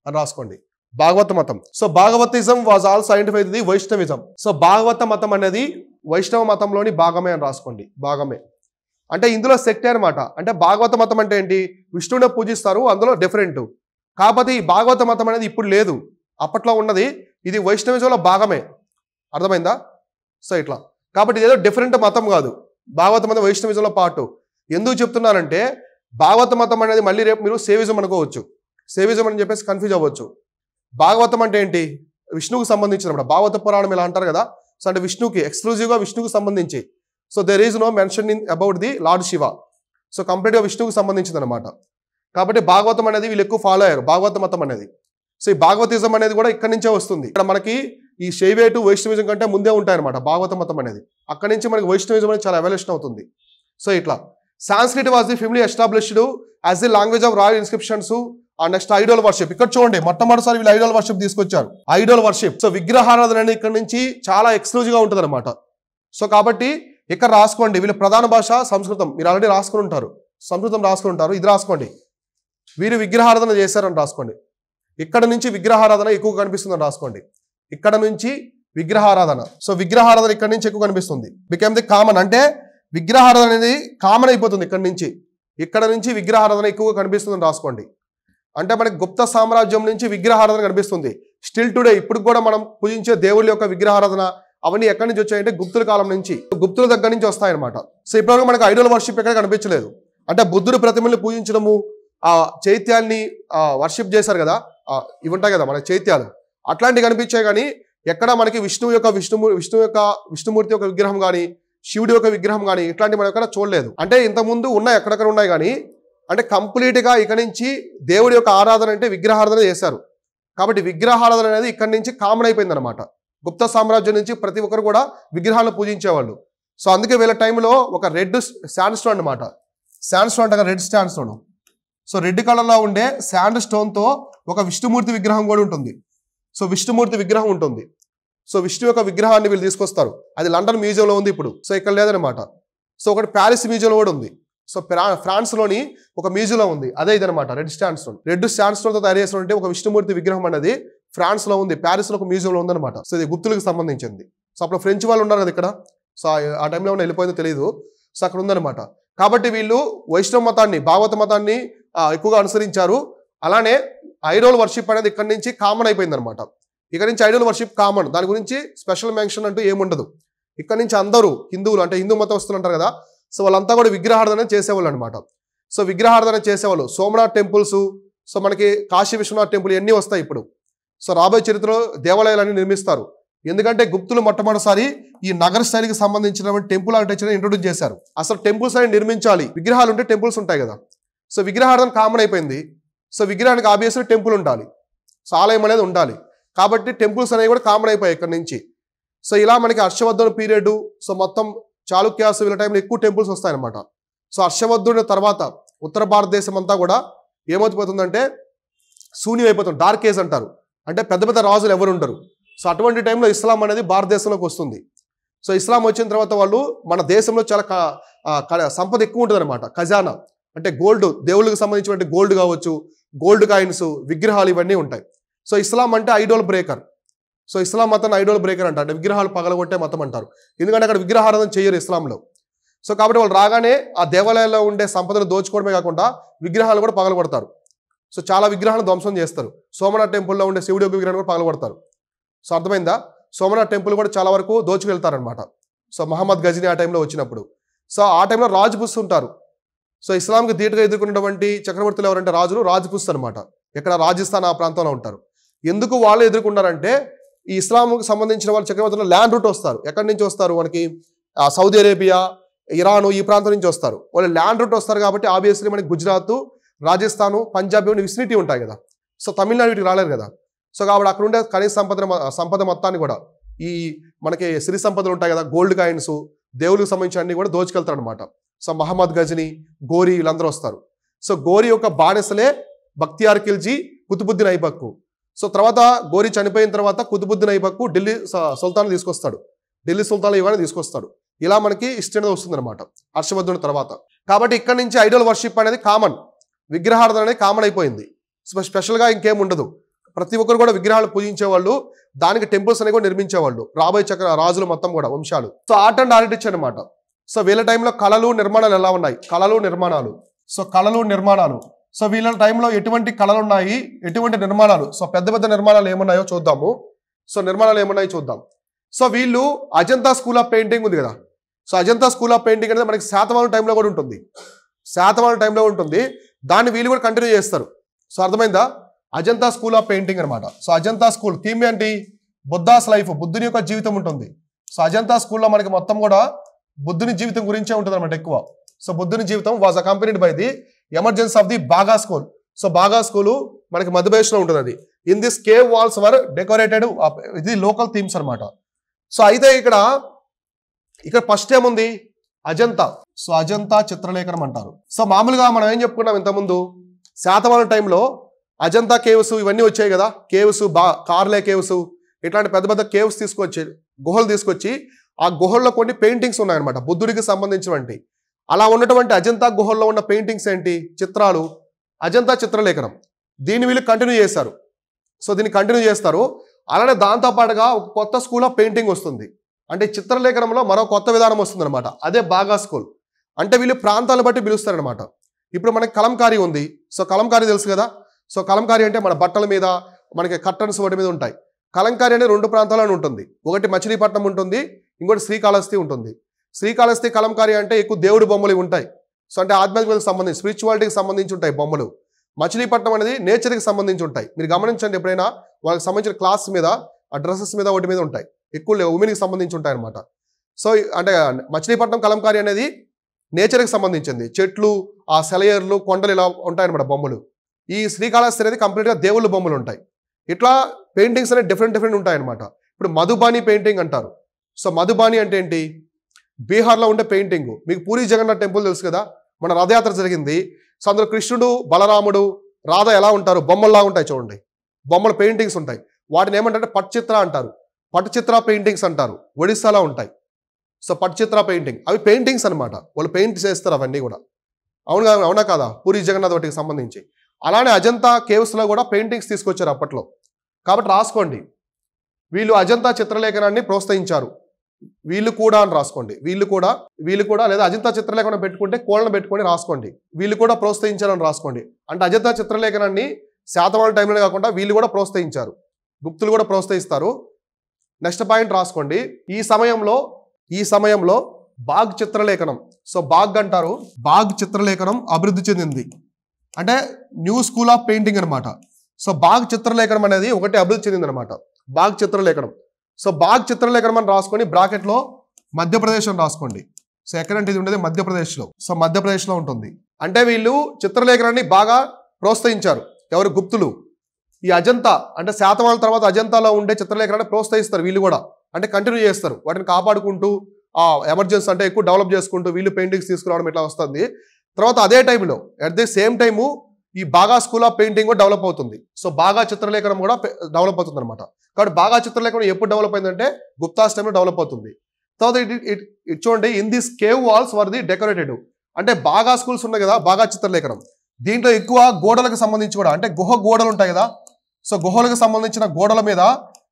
అని రాసుకోండి. భాగవత మతం. Bhagavatism was also identified the Vaishnavism. Bhagavata మతం అనేది వైష్ణవ మతంలోని భాగమే అని రాసుకోండి. భాగమే అంటే ఇందులో శక్తి అనమాట. అంటే భాగవత మతం అంటే ఏంటి? విష్ణువునే పూజిస్తారు, అందులో డిఫరెంట్. కాకపోతే ఈ భాగవత మతం అనేది ఇప్పుడు లేదు, అప్పట్లో ఉన్నది. ఇది వైష్ణవిజంలో భాగమే. అర్థమైందా? ఇట్లా కాబట్టి ఇదేదో డిఫరెంట్ మతం కాదు. భాగవత మతం వైష్ణవిజంలో పాటు. ఎందుకు చెప్తున్నానంటే భాగవత మతం అనేది మళ్ళీ రేపు మీరు సేవిజం అనుకోవచ్చు, సేవిజం అని చెప్పేసి కన్ఫ్యూజ్ అవ్వచ్చు. భాగవతం అంటే ఏంటి? విష్ణువుకు సంబంధించిన భాగవత పురాణం ఇలా అంటారు కదా. అంటే విష్ణువుకి ఎక్స్క్లూజివ్గా విష్ణువుకి సంబంధించి. There is no mention in about the lord Shiva. కంప్లీట్గా విష్ణువుకి సంబంధించింది అనమాట. కాబట్టి భాగవతం అనేది వీళ్ళు ఎక్కువ ఫాలో అయ్యారు, భాగవత మతం అనేది. ఈ భాగవతిజం అనేది కూడా ఇక్కడి నుంచే వస్తుంది. ఇక్కడ మనకి ఈ శైవేటు వైష్ణవిజం కంటే ముందే ఉంటాయన్నమాట భాగవత మతం అనేది. అక్కడి నుంచి మనకి వైష్ణవిజం అనేది చాలా ఎవల్యూషన్ అవుతుంది. ఇట్లా Sanskrit was the firmly established as the language of royal inscriptions. Next idol worship. ఇక్కడ చూడండి, మొట్టమొదటిసారి వీళ్ళు ఐడోల్ వర్షిప్ తీసుకొచ్చారు. Idol worship. విగ్రహారాధన అనేది ఇక్కడ నుంచి చాలా ఎక్స్క్లూజివ్గా ఉంటుంది అనమాట. కాబట్టి ఇక్కడ రాసుకోండి, వీళ్ళ ప్రధాన భాష సంస్కృతం. మీరు ఆల్రెడీ రాసుకుని ఉంటారు, సంస్కృతం రాసుకుని ఉంటారు. ఇది రాసుకోండి, వీరు విగ్రహారాధన చేశారని రాసుకోండి. ఇక్కడ నుంచి విగ్రహారాధన ఎక్కువ కనిపిస్తుందని రాసుకోండి. ఇక్కడ నుంచి విగ్రహారాధన. విగ్రహారాధన ఇక్కడ నుంచి ఎక్కువ కనిపిస్తుంది. Become the common. అంటే విగ్రహారాధన అనేది కామన్ అయిపోతుంది ఇక్కడ నుంచి. ఇక్కడ నుంచి విగ్రహారాధన ఎక్కువగా కనిపిస్తుందని రాసుకోండి. అంటే మనకి గుప్త సామ్రాజ్యం నుంచి విగ్రహారాధన కనిపిస్తుంది. స్టిల్ టుడే ఇప్పుడు కూడా మనం పూజించే దేవుళ్ళ యొక్క విగ్రహారాధన అవన్నీ ఎక్కడి నుంచి వచ్చాయంటే గుప్తుల కాలం నుంచి, గుప్తుల దగ్గర నుంచి వస్తాయన్నమాట. ఇప్పటివరకు మనకి ఐడోల్ వర్షిప్ ఎక్కడ కనిపించలేదు. అంటే బుద్ధుడి ప్రతిమల్ని పూజించడము, ఆ చైత్యాన్ని వర్షిప్ చేశారు కదా, ఇవి ఉంటాయి కదా మన చైత్యాలు, అట్లాంటివి కనిపించాయి. కానీ ఎక్కడ మనకి విష్ణుమూర్తి యొక్క విగ్రహం కానీ, శివుడి యొక్క విగ్రహం కానీ ఇట్లాంటివి మనం ఎక్కడ చూడలేదు. అంటే ఇంతకుముందు ఉన్నాయి, ఎక్కడెక్కడ ఉన్నాయి కానీ అంటే కంప్లీట్గా ఇక్కడి నుంచి దేవుడి యొక్క ఆరాధన అంటే విగ్రహారాధన చేశారు. కాబట్టి విగ్రహారాధన అనేది ఇక్కడి నుంచి కామన్ అయిపోయింది అనమాట. గుప్త సామ్రాజ్యం నుంచి ప్రతి ఒక్కరు కూడా విగ్రహాలను పూజించేవాళ్ళు. అందుకే వీళ్ళ టైంలో ఒక రెడ్ శాండ్ స్టోన్ అనమాట. శాండ్ స్టోన్ అంటే రెడ్ శాండ్ స్టోన్. రెడ్ కలర్లో ఉండే శాండ్ స్టోన్తో ఒక విష్ణుమూర్తి విగ్రహం కూడా ఉంటుంది. విష్ణుమూర్తి విగ్రహం ఉంటుంది. విష్ణు యొక్క విగ్రహాన్ని వీళ్ళు తీసుకొస్తారు. అది లండన్ మ్యూజియంలో ఉంది ఇప్పుడు. ఇక్కడ లేదనమాట. ఒకటి ప్యారిస్ మ్యూజియంలో కూడా ఉంది. ఫ్రాన్స్లోని ఒక మ్యూజియంలో ఉంది. అదే ఇదనమాట red sand stone. Red sand స్టోన్తో తయారు చేసినటువంటి ఒక విష్ణుమూర్తి విగ్రహం అనేది ఫ్రాన్స్లో ఉంది, ప్యారిస్లో ఒక మ్యూజియంలో ఉందన్నమాట. ఇది గుప్తులకు సంబంధించింది. అప్పుడు ఫ్రెంచ్ వాళ్ళు ఉన్నారు కదా ఇక్కడ. ఆ టైంలో ఏమైనా వెళ్ళిపోయిందో తెలియదు. అక్కడ ఉందన్నమాట. కాబట్టి వీళ్ళు వైష్ణవ మతాన్ని, భాగవత మతాన్ని ఎక్కువగా అనుసరించారు. అలానే ఐడోల్ వర్షిప్ అనేది ఇక్కడ నుంచి కామన్ అయిపోయింది అనమాట. ఇక్కడ నుంచి ఐడోల్ వర్షిప్ కామన్, దాని గురించి స్పెషల్ మెన్షన్ అంటూ ఏముండదు. ఇక్కడ నుంచి అందరూ హిందువులు అంటే హిందూ మతస్థులు అంటారు కదా, వాళ్ళంతా కూడా విగ్రహారాధన చేసేవాళ్ళు అనమాట. విగ్రహారాధన చేసేవాళ్ళు. సోమనాథ్ టెంపుల్స్, మనకి కాశీ విశ్వనాథ్ టెంపుల్ ఇవన్నీ వస్తాయి ఇప్పుడు. రాబోయే చరిత్రలో దేవాలయాలన్నీ నిర్మిస్తారు. ఎందుకంటే గుప్తులు మొట్టమొదటిసారి ఈ నగర శైలికి సంబంధించినటువంటి టెంపుల్ ఆర్కిటెక్చర్ ఇంట్రొడ్యూస్ చేశారు. అసలు టెంపుల్స్ అని నిర్మించాలి, విగ్రహాలు ఉంటే టెంపుల్స్ ఉంటాయి కదా. సో విగ్రహార్థం కామన్ అయిపోయింది. సో విగ్రహానికి ఆబ్వియస్లీ టెంపుల్ ఉండాలి, సో ఆలయం అనేది ఉండాలి. కాబట్టి టెంపుల్స్ అనేవి కూడా కామన్ అయిపోయాయి ఇక్కడ నుంచి. సో ఇలా మనకి హర్షవర్ధన్ పీరియడ్, సో మొత్తం చాళుక్యాస్ వీళ్ళ టైంలో ఎక్కువ టెంపుల్స్ వస్తాయన్నమాట. సో హర్షవర్ధుడి తర్వాత ఉత్తర భారతదేశం అంతా కూడా ఏమైపోతుందంటే శూన్యం అయిపోతుంది, డార్క్ ఏజ్ అంటారు. అంటే పెద్ద పెద్ద రాజులు ఎవరు ఉండరు. సో అటువంటి టైంలో ఇస్లాం అనేది భారతదేశంలోకి వస్తుంది. సో ఇస్లాం వచ్చిన తర్వాత వాళ్ళు మన దేశంలో చాలా సంపద ఎక్కువ ఉంటుంది అనమాట. ఖజానా అంటే గోల్డ్, దేవుళ్ళకి సంబంధించినటువంటి గోల్డ్ కావచ్చు, గోల్డ్ కాయిన్స్, విగ్రహాలు ఇవన్నీ ఉంటాయి. సో ఇస్లాం అంటే ఐడోల్ బ్రేకర్. సో ఇస్లాం మతాన్ని ఐడోల్ బ్రేకర్ అంటారు, అంటే విగ్రహాలు పగలగొట్టే మతం అంటారు. ఎందుకంటే అక్కడ విగ్రహారాధన చేయరు ఇస్లాంలో. సో కాబట్టి వాళ్ళు రాగానే ఆ దేవాలయాల్లో ఉండే సంపదను దోచుకోవడమే కాకుండా విగ్రహాలు కూడా పగలగొడతారు. సో చాలా విగ్రహాలను ధ్వంసం చేస్తారు. సోమనాథ్ టెంపుల్లో ఉండే శివుడి యొక్క విగ్రహాన్ని కూడా పగలగొడతారు. సో అర్థమైందా? సోమనాథ్ టెంపుల్ కూడా చాలా వరకు దోచుకెళ్తారనమాట. సో మహమ్మద్ గజనీ ఆ టైంలో వచ్చినప్పుడు. సో ఆ టైంలో రాజ్పుత్స్ ఉంటారు. సో ఇస్లాంకి ధీటుగా ఎదుర్కొన్నటువంటి చక్రవర్తులు ఎవరంటే రాజులు రాజ్పుత్స్ అనమాట. ఇక్కడ రాజస్థాన్ ఆ ప్రాంతంలో ఉంటారు. ఎందుకు వాళ్ళు ఎదుర్కొన్నారంటే ఈ ఇస్లాంకి సంబంధించిన వాళ్ళు చక్రవర్తులు ల్యాండ్ రూట్ వస్తారు. ఎక్కడి నుంచి వస్తారు? మనకి సౌదీ అరేబియా, ఇరాను ఈ ప్రాంతం నుంచి వస్తారు. వాళ్ళు ల్యాండ్ రూట్ వస్తారు కాబట్టి ఆబ్వియస్లీ మనకి గుజరాత్, రాజస్థాన్, పంజాబ్ విసినిటీ ఉంటాయి కదా. సో తమిళనాడు వీటికి రాలేరు కదా. సో కాబట్టి అక్కడ ఉండే కనీస సంపద మొత్తాన్ని కూడా ఈ మనకి సిరి సంపదలు ఉంటాయి కదా, గోల్డ్ కాయిన్స్, దేవుళ్ళకి సంబంధించిన అన్ని కూడా దోచుకెళ్తారు అనమాట. సో మహమ్మద్ గజనీ, గోరీ వీళ్ళందరూ వస్తారు. సో గోరీ యొక్క బానిసలే బక్తియార్ ఖిల్జీ, కుతుబుద్దీన్ ఐబక్. సో తర్వాత గోరీ చనిపోయిన తర్వాత కుతుబుద్దీన్ ఐబక్ ఢిల్లీ సుల్తాన్ తీసుకొస్తాడు, ఢిల్లీ సుల్తాన్ ఇవన్నీ తీసుకొస్తాడు. ఇలా మనకి హిస్టరీ అనేది వస్తుంది అనమాట హర్షవర్ధుని తర్వాత. కాబట్టి ఇక్కడ నుంచి ఐడల్ వర్షిప్ అనేది కామన్, విగ్రహారాధన అనేది కామన్ అయిపోయింది. స్పెషల్గా ఇంకేం ఉండదు. ప్రతి ఒక్కరు కూడా విగ్రహాలు పూజించేవాళ్ళు, దానికి టెంపుల్స్ అనేవి కూడా నిర్మించేవాళ్ళు, రాబోయే రాజులు మొత్తం కూడా వంశాలు. సో ఆర్ట్ అండ్ ఆర్కిటెక్చర్ అనమాట. సో వీళ్ళ టైంలో కళలు నిర్మాణాలు ఎలా ఉన్నాయి? కళలు నిర్మాణాలు. సో కళలు నిర్మాణాలు. సో వీళ్ళ టైంలో ఎటువంటి కళలు ఉన్నాయి, ఎటువంటి నిర్మాణాలు, సో పెద్ద పెద్ద నిర్మాణాలు ఏమున్నాయో చూద్దాము. సో నిర్మాణాలు ఏమున్నాయో చూద్దాం. సో వీళ్ళు అజంతా స్కూల్ ఆఫ్ పెయింటింగ్ ఉంది కదా. So Ajanta school of painting అనేది మనకి శాతవాహనుల టైంలో కూడా ఉంటుంది, శాతవాహనుల టైంలో ఉంటుంది. దాన్ని వీళ్ళు కూడా కంటిన్యూ చేస్తారు. సో అర్థమైందా? అజంతా స్కూల్ ఆఫ్ పెయింటింగ్ అనమాట. సో అజంతా స్కూల్ థీమ్ ఏంటి? బుద్ధాస్ లైఫ్, బుద్ధుని యొక్క జీవితం ఉంటుంది. సో అజంతా స్కూల్లో మనకి మొత్తం కూడా బుద్ధుని జీవితం గురించే ఉంటుంది అనమాట ఎక్కువ. సో బుద్ధుని జీవితం was accompanied by the emergence of the Bagh school. So Bagh school మనకి మధ్యప్రదేశ్లో ఉంటుంది. అది in this cave walls were decorated, ఇది లోకల్ థీమ్స్ అనమాట. సో అయితే ఇక్కడ ఫస్ట్ ఏముంది? అజంతా. సో అజంతా చిత్రలేఖనం అంటారు. సో మామూలుగా మనం ఏం చెప్పుకున్నాం ఇంతకుముందు, శాతవాహనుల టైంలో అజంతా కేవ్స్ ఇవన్నీ వచ్చాయి కదా, కేవ్స్, కార్లే కేవ్స్, ఇట్లాంటి పెద్ద పెద్ద కేవ్స్ తీసుకొచ్చి, గుహలు తీసుకొచ్చి, ఆ గుహల్లో కొన్ని పెయింటింగ్స్ ఉన్నాయన్నమాట బుద్ధుడికి సంబంధించినటువంటి. అలా ఉన్నటువంటి అజంతా గుహల్లో ఉన్న పెయింటింగ్స్ ఏంటి? చిత్రాలు, అజంతా చిత్రలేఖనం. దీన్ని వీళ్ళు కంటిన్యూ చేశారు. సో దీన్ని కంటిన్యూ చేస్తారు. అలానే దాంతోపాటుగా ఒక కొత్త స్కూల్ ఆఫ్ పెయింటింగ్ వస్తుంది. అంటే చిత్రలేఖనంలో మరో కొత్త విధానం వస్తుంది అనమాట. అదే బాగా స్కూల్. అంటే వీళ్ళు ప్రాంతాలను బట్టి పిలుస్తారనమాట. ఇప్పుడు మనకి కలంకారీ ఉంది. సో కలంకారీ తెలుసు కదా. సో కలంకారీ అంటే మన బట్టల మీద, మనకి కర్టన్స్ వాటి మీద ఉంటాయి. కలంకారీ అనేది రెండు ప్రాంతాలను ఉంటుంది. ఒకటి మచిలీపట్నం ఉంటుంది, ఇంకోటి శ్రీకాళహస్తి ఉంటుంది. శ్రీకాళహస్తి కలంకారీ అంటే ఎక్కువ దేవుడి బొమ్మలు ఉంటాయి. సో అంటే ఆధ్యాత్మికతకు సంబంధించి, స్పిరిచువాలిటీకి సంబంధించి ఉంటాయి బొమ్మలు. మచిలీపట్నం అనేది నేచర్కి సంబంధించి ఉంటాయి. మీరు గమనించండి, ఎప్పుడైనా వాళ్ళకి సంబంధించిన క్లాస్ మీద, ఆ డ్రెస్సెస్ మీద, వాటి మీద ఉంటాయి. ఎక్కువ ఉమెన్కి సంబంధించి ఉంటాయి అనమాట. సో అంటే మచిలీపట్నం కలంకారీ అనేది నేచర్కి సంబంధించింది. చెట్లు, ఆ సెలయర్లు, కొండలు ఇలా ఉంటాయన్నమాట బొమ్మలు. ఈ శ్రీకాళహస్తి అనేది కంప్లీట్గా దేవుళ్ళ బొమ్మలు ఉంటాయి. ఇట్లా పెయింటింగ్స్ అనేది డిఫరెంట్ ఉంటాయన్నమాట. ఇప్పుడు మధుబాని పెయింటింగ్ అంటారు. సో మధుబాని అంటే ఏంటి? బీహార్లో ఉండే పెయింటింగ్. మీకు పూరి జగన్నాథ్ టెంపుల్ తెలుసు కదా, మన రథయాత్ర జరిగింది. సో అందులో కృష్ణుడు, బలరాముడు, రాధ ఎలా ఉంటారు? బొమ్మల్లా ఉంటాయి చూడండి, బొమ్మలు పెయింటింగ్స్ ఉంటాయి. వాటిని ఏమంటారంటే పట్చిత్ర అంటారు, పట్చిత్ర పెయింటింగ్స్ అంటారు. ఒడిస్సాలో ఉంటాయి. సో పట్చిత్ర పెయింటింగ్, అవి పెయింటింగ్స్ అనమాట. వాళ్ళు పెయింట్ చేస్తారు అవన్నీ కూడా. అవునా కాదా? పూరి జగన్నాథ్ వాటికి సంబంధించి. అలానే అజంతా కేవ్స్లో కూడా పెయింటింగ్స్ తీసుకొచ్చారు అప్పట్లో. కాబట్టి రాసుకోండి, వీళ్ళు అజంతా చిత్రలేఖనాన్ని ప్రోత్సహించారు. వీళ్ళు కూడా అని రాసుకోండి. వీళ్ళు కూడా లేదా అజంతా చిత్రలేఖనం పెట్టుకుంటే కోళ్ళను పెట్టుకొని రాసుకోండి. వీళ్ళు కూడా ప్రోత్సహించారని రాసుకోండి. అంటే అజంతా చిత్రలేఖనాన్ని శాతవాహనుల టైంలోనే కాకుండా వీళ్ళు కూడా ప్రోత్సహించారు, గుప్తులు కూడా ప్రోత్సహిస్తారు. నెక్స్ట్ పాయింట్ రాసుకోండి. ఈ సమయంలో బాగ్ చిత్రలేఖనం, సో బాగ్ అంటారు, బాగ్ చిత్రలేఖనం అభివృద్ధి చెందింది. అంటే న్యూ స్కూల్ ఆఫ్ పెయింటింగ్ అనమాట. సో బాగ్ చిత్రలేఖనం అనేది ఒకటి అభివృద్ధి చెందింది అనమాట. బాగ్ చిత్రలేఖనం సో బాగ్ చిత్రలేఖనం అని రాసుకొని బ్రాకెట్లో మధ్యప్రదేశ్ అని రాసుకోండి. సో ఎక్కడంటే ఇది ఉండేది మధ్యప్రదేశ్లో. సో మధ్యప్రదేశ్లో ఉంటుంది. అంటే వీళ్ళు చిత్రలేఖనాన్ని బాగా ప్రోత్సహించారు. ఎవరు? గుప్తులు. ఈ అజంతా అంటే శాతవాహనుల తర్వాత అజంతాలో ఉండే చిత్రలేఖనాన్ని ప్రోత్సహిస్తారు వీళ్ళు కూడా. అంటే కంటిన్యూ చేస్తారు, వాటిని కాపాడుకుంటూ ఎమర్జెన్సీ అంటే ఎక్కువ డెవలప్ చేసుకుంటూ వీళ్ళు పెయింటింగ్స్ తీసుకురావడం ఇట్లా వస్తుంది. తర్వాత అదే టైంలో అట్ ది సేమ్ టైము ఈ బాగా స్కూల్ ఆఫ్ పెయింటింగ్ కూడా డెవలప్ అవుతుంది. సో బాగా చిత్రలేఖనం కూడా డెవలప్ అవుతుంది అనమాట. కాబట్టి బాగా చిత్రలేఖనం ఎప్పుడు డెవలప్ అయిందంటే గుప్తాస్ టైంలో డెవలప్ అవుతుంది. తర్వాత ఇట్ చూడండి, in this cave walls were the decorated. అంటే బాగా స్కూల్స్ ఉన్నాయి కదా, బాగా చిత్రలేఖనం దీంట్లో ఎక్కువ గోడలకు సంబంధించి కూడా, అంటే గుహ గోడలు ఉంటాయి కదా, సో గుహలకు సంబంధించిన గోడల మీద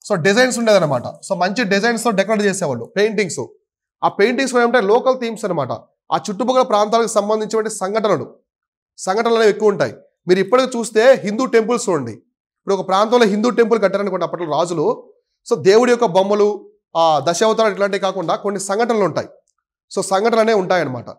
సో డిజైన్స్ ఉండేదన్నమాట. సో మంచి డిజైన్స్తో డెకరేట్ చేసేవాళ్ళు పెయింటింగ్స్. ఆ పెయింటింగ్స్ ఏమంటే లోకల్ థీమ్స్ అనమాట. ఆ చుట్టుపక్కల ప్రాంతాలకు సంబంధించిన సంఘటనలు అనేవి ఎక్కువ ఉంటాయి. మీరు ఇప్పటికి చూస్తే హిందూ టెంపుల్స్ చూడండి. ఇప్పుడు ఒక ప్రాంతంలో హిందూ టెంపుల్ కట్టారనుకోండి అప్పట్లో రాజులు. సో దేవుడి యొక్క బొమ్మలు, దశావతారాలు ఇట్లాంటివి కాకుండా కొన్ని సంఘటనలు ఉంటాయి. సో సంఘటనలు అనేవి ఉంటాయన్నమాట.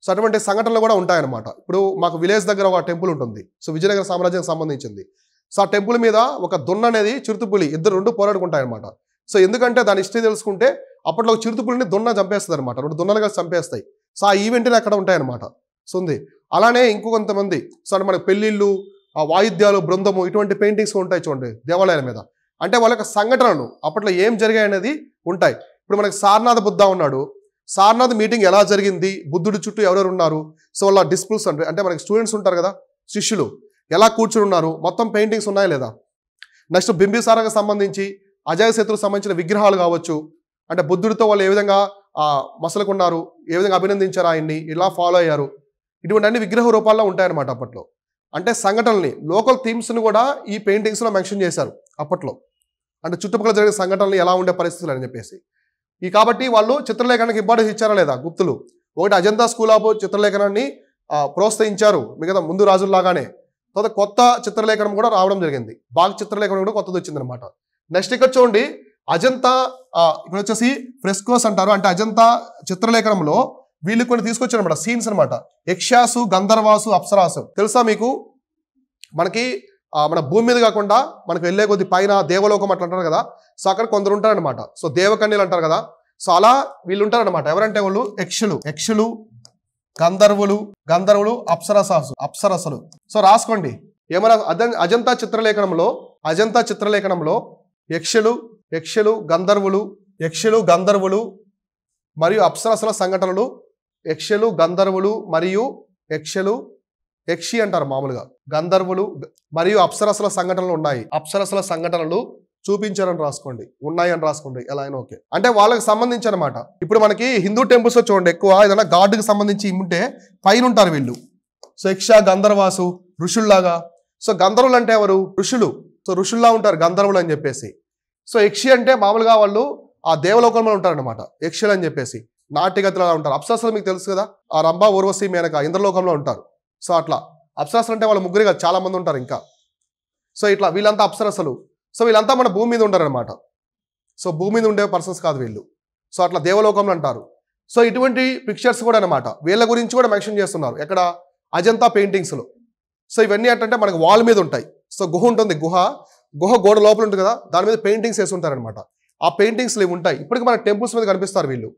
సో అటువంటి సంఘటనలు కూడా ఉంటాయన్నమాట. ఇప్పుడు మాకు విలేజ్ దగ్గర ఒక టెంపుల్ ఉంటుంది. సో విజయనగర సామ్రాజ్యానికి సంబంధించింది. సో ఆ టెంపుల్ మీద ఒక దున్న అనేది చిరుతుపులి రెండు పోరాడుకుంటాయన్నమాట. సో ఎందుకంటే దాని హిస్టరీ తెలుసుకుంటే అప్పట్లో ఒక చిరుతుపులిని దున్న చంపేస్తుంది అనమాట. 2 దున్నలు కలిసి చంపేస్తాయి. సో ఆ ఈవెంట్ని అక్కడ ఉంటాయన్నమాట. సో ఉంది. అలానే ఇంకొంతమంది సో అంటే మనకి పెళ్ళిళ్ళు, వాయిద్యాలు, బృందము ఇటువంటి పెయింటింగ్స్ ఉంటాయి చూడండి దేవాలయాల మీద. అంటే వాళ్ళ యొక్క సంఘటనలు అప్పట్లో ఏం జరిగాయి అనేది ఉంటాయి. ఇప్పుడు మనకి సారనాథ బుద్ధ ఉన్నాడు. సారనాథ్ మీటింగ్ ఎలా జరిగింది, బుద్ధుడి చుట్టూ ఎవరెవరు ఉన్నారు, సో వాళ్ళ డిస్పుల్స్ అంటే మనకి స్టూడెంట్స్ ఉంటారు కదా, శిష్యులు ఎలా కూర్చుని ఉన్నారు, మొత్తం పెయింటింగ్స్ ఉన్నాయా లేదా. నెక్స్ట్ బింబిసారాకు సంబంధించి అజాతశత్రుకు సంబంధించిన విగ్రహాలు కావచ్చు. అంటే బుద్ధుడితో వాళ్ళు ఏ విధంగా మసలుకున్నారు, ఏ విధంగా అభినందించారు ఆయన్ని, ఇలా ఫాలో అయ్యారు, ఇటువంటి అన్ని విగ్రహ రూపాల్లో ఉంటాయన్నమాట అప్పట్లో. అంటే సంఘటనల్ని, లోకల్ థీమ్స్ని కూడా ఈ పెయింటింగ్స్లో మెన్షన్ చేశారు అప్పట్లో. అంటే చుట్టుపక్కల జరిగిన సంఘటనలు ఎలా ఉండే పరిస్థితులు అని చెప్పేసి. కాబట్టి వాళ్ళు చిత్రలేఖనానికి ఇంపార్టెన్స్ ఇచ్చారా లేదా గుప్తులు. ఒకటి అజంతా స్కూల్ ఆఫ్ చిత్రలేఖనాన్ని ప్రోత్సహించారు మిగతా ముందు రాజుల్లాగానే. తర్వాత కొత్త చిత్రలేఖనం కూడా రావడం జరిగింది. బాగా చిత్రలేఖనం కూడా కొత్తది వచ్చిందనమాట. నెక్స్ట్ ఇక్కడ చూడండి, అజంతా ఇక్కడ వచ్చేసి ఫ్రెస్కోస్ అంటారు. అంటే అజంతా చిత్రలేఖనంలో వీళ్ళు కొన్ని తీసుకొచ్చారనమాట సీన్స్ అనమాట. యక్షాసు, గంధర్వాసు, అప్సరాసు. తెలుసా మీకు? మనకి మన భూమి మీద కాకుండా మనకు వెళ్ళే కొద్ది పైన దేవలోకం అట్లా అంటారు కదా. సో అక్కడ కొందరు ఉంటారనమాట. సో దేవకన్యలు అంటారు కదా. సో అలా వీళ్ళు ఉంటారనమాట. ఎవరంటే వాళ్ళు యక్షులు, గంధర్వులు, అప్సరసలు. సో రాసుకోండి ఏమన్నా అజంతా చిత్రలేఖనంలో యక్షులు, గంధర్వులు మరియు అప్సరసల సంఘటనలు, యక్షి అంటారు మామూలుగా, గంధర్వులు మరియు అప్సరసల సంఘటనలు ఉన్నాయి. అప్సరసల సంఘటనలు చూపించారని రాసుకోండి, ఉన్నాయని రాసుకోండి, ఎలా అయినా ఓకే. అంటే వాళ్ళకి సంబంధించి అనమాట. ఇప్పుడు మనకి హిందూ టెంపుల్స్ చూడండి ఎక్కువ ఏదైనా గాడ్కి సంబంధించి ఉంటే పైన ఉంటారు వీళ్ళు. సో యక్ష, గంధర్వాసు, ఋషుల్లాగా. సో గంధర్వులు అంటే ఎవరు? ఋషులు. సో ఋషుల్లా ఉంటారు గంధర్వులు అని చెప్పేసి. సో యక్షి అంటే మామూలుగా వాళ్ళు ఆ దేవలోకంలో ఉంటారనమాట, యక్షులు అని చెప్పేసి. నాట్యగతులు అలా ఉంటారు. అప్సరసలు మీకు తెలుసు కదా, ఆ రంభ, ఊర్వశి, మేనక ఇంద్రలోకంలో ఉంటారు. సో అట్లా అప్సరసలు అంటే వాళ్ళు ముగ్గురు కాదు, చాలా మంది ఉంటారు ఇంకా. సో ఇట్లా వీళ్ళంతా అప్సరసలు. సో వీళ్ళంతా మన భూమి మీద ఉంటారనమాట. సో భూమి మీద ఉండే పర్సన్స్ కాదు వీళ్ళు. సో అట్లా దేవలోకంలో అంటారు. సో ఇటువంటి పిక్చర్స్ కూడా అనమాట వీళ్ళ గురించి కూడా మెన్షన్ చేస్తున్నారు ఎక్కడ, అజంతా పెయింటింగ్స్లో. సో ఇవన్నీ ఏంటంటే మనకు వాల్ మీద ఉంటాయి. సో గుహ ఉంటుంది, గుహ గోడ లోపల ఉంటుంది కదా, దాని మీద పెయింటింగ్స్ వేసి ఉంటారనమాట. ఆ పెయింటింగ్స్లు ఇవి ఉంటాయి. ఇప్పటికి మన టెంపుల్స్ మీద కనిపిస్తారు వీళ్ళు.